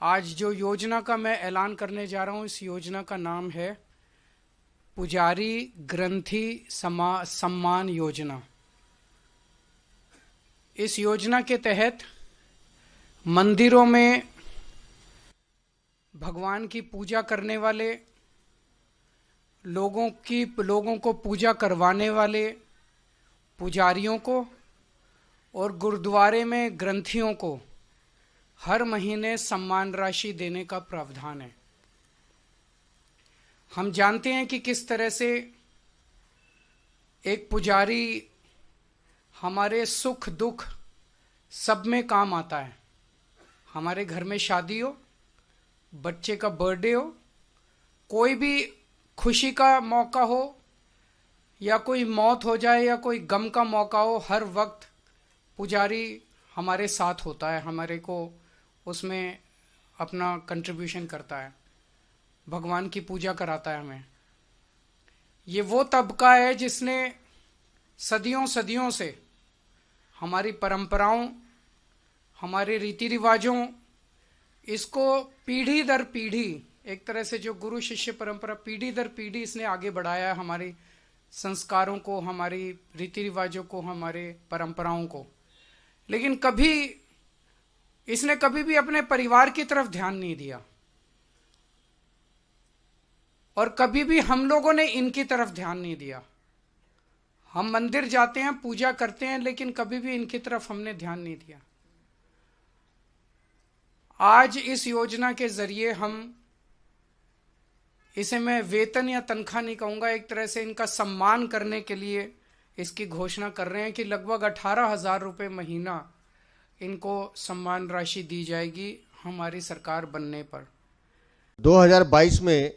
आज जो योजना का मैं ऐलान करने जा रहा हूँ, इस योजना का नाम है पुजारी ग्रंथी सम्मान योजना। इस योजना के तहत मंदिरों में भगवान की पूजा करने वाले लोगों को पूजा करवाने वाले पुजारियों को और गुरुद्वारे में ग्रंथियों को हर महीने सम्मान राशि देने का प्रावधान है। हम जानते हैं कि किस तरह से एक पुजारी हमारे सुख दुख सब में काम आता है। हमारे घर में शादी हो, बच्चे का बर्थडे हो, कोई भी खुशी का मौका हो या कोई मौत हो जाए या कोई गम का मौका हो, हर वक्त पुजारी हमारे साथ होता है, हमारे को उसमें अपना कंट्रीब्यूशन करता है, भगवान की पूजा कराता है हमें। ये वो तबका है जिसने सदियों सदियों से हमारी परंपराओं, हमारे रीति रिवाजों, इसको पीढ़ी दर पीढ़ी, एक तरह से जो गुरु शिष्य परंपरा पीढ़ी दर पीढ़ी इसने आगे बढ़ाया है, हमारे संस्कारों को, हमारी रीति रिवाजों को, हमारे परंपराओं को। लेकिन इसने कभी भी अपने परिवार की तरफ ध्यान नहीं दिया और कभी भी हम लोगों ने इनकी तरफ ध्यान नहीं दिया। हम मंदिर जाते हैं, पूजा करते हैं, लेकिन कभी भी इनकी तरफ हमने ध्यान नहीं दिया। आज इस योजना के जरिए इसे मैं वेतन या तनख्वाह नहीं कहूंगा, एक तरह से इनका सम्मान करने के लिए इसकी घोषणा कर रहे हैं कि लगभग 18,000 रुपये महीना इनको सम्मान राशि दी जाएगी हमारी सरकार बनने पर। 2022 में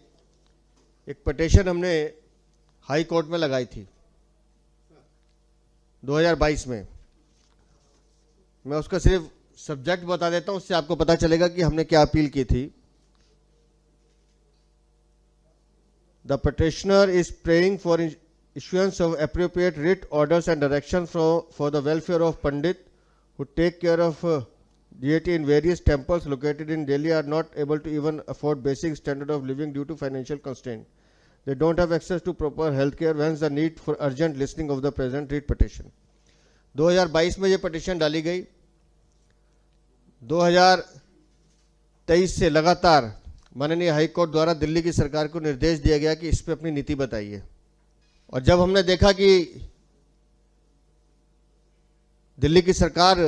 एक पिटीशन हमने हाई कोर्ट में लगाई थी। 2022 में मैं उसका सिर्फ सब्जेक्ट बता देता हूं, उससे आपको पता चलेगा कि हमने क्या अपील की थी। The petitioner is praying for issuance of appropriate writ orders and directions for the welfare of Pandit who take care of deity in various temples located in Delhi are not able to even afford basic standard of living due to financial constraint. They don't have access to proper health care, hence the need for urgent listening of the present writ petition. 2022 में ये petition डाली गई। 2023 से लगातार माननीय high court द्वारा दिल्ली की सरकार को निर्देश दिया गया कि इस पे अपनी नीति बताइए। और जब हमने देखा कि दिल्ली की सरकार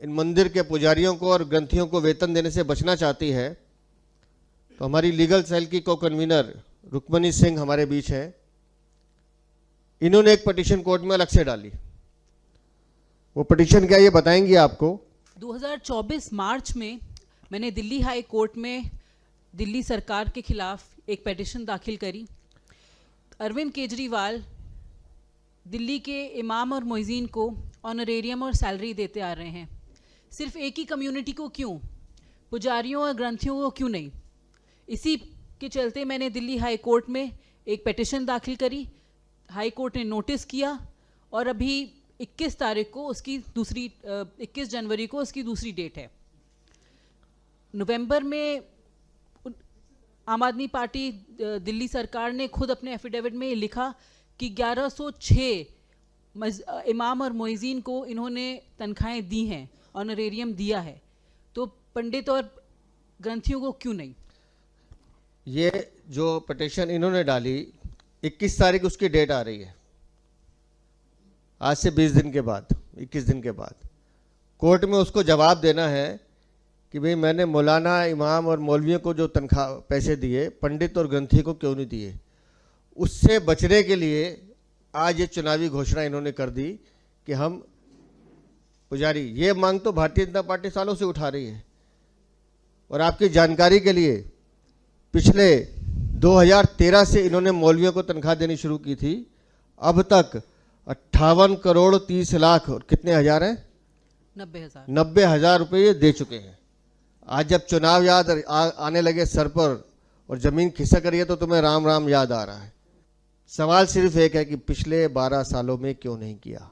इन मंदिर के पुजारियों को और ग्रंथियों को वेतन देने से बचना चाहती है, तो हमारी लीगल सेल की को कन्वीनर रुक्मणी सिंह हमारे बीच है। इन्होंने एक पिटीशन कोर्ट में अलग से डाली। वो पिटीशन क्या, ये बताएंगी आपको। 2024 मार्च में मैंने दिल्ली हाई कोर्ट में दिल्ली सरकार के खिलाफ एक पिटीशन दाखिल करी। अरविंद केजरीवाल दिल्ली के इमाम और मुइज़ीन को ऑनरेरियम और सैलरी देते आ रहे हैं, सिर्फ एक ही कम्युनिटी को क्यों, पुजारियों और ग्रंथियों को क्यों नहीं। इसी के चलते मैंने दिल्ली हाई कोर्ट में एक पिटीशन दाखिल करी। हाई कोर्ट ने नोटिस किया और अभी 21 जनवरी को उसकी दूसरी डेट है। नवंबर में आम आदमी पार्टी दिल्ली सरकार ने खुद अपने एफिडेविट में लिखा कि 1106 इमाम और मुइज़ीन को इन्होंने तनख्वाहें दी हैं, ऑनरेरियम दिया है, तो पंडित और ग्रंथियों को क्यों नहीं। ये जो पिटीशन इन्होंने डाली 21 तारीख उसकी डेट आ रही है, आज से 20 दिन के बाद, 21 दिन के बाद कोर्ट में उसको जवाब देना है कि भाई मैंने मौलाना, इमाम और मौलवियों को जो तनख्वाह पैसे दिए, पंडित और ग्रंथी को क्यों नहीं दिए। उससे बचने के लिए आज ये चुनावी घोषणा इन्होंने कर दी कि हम पुजारी, ये मांग तो भारतीय जनता पार्टी सालों से उठा रही है। और आपकी जानकारी के लिए पिछले 2013 से इन्होंने मौलवियों को तनख्वाह देनी शुरू की थी। अब तक 58 करोड़ 30 लाख और कितने हजार हैं, 90,000 रुपये ये दे चुके हैं। आज जब चुनाव याद आने लगे सर पर और जमीन खिसक रही है तो तुम्हें राम राम याद आ रहा है। सवाल सिर्फ एक है कि पिछले 12 सालों में क्यों नहीं किया।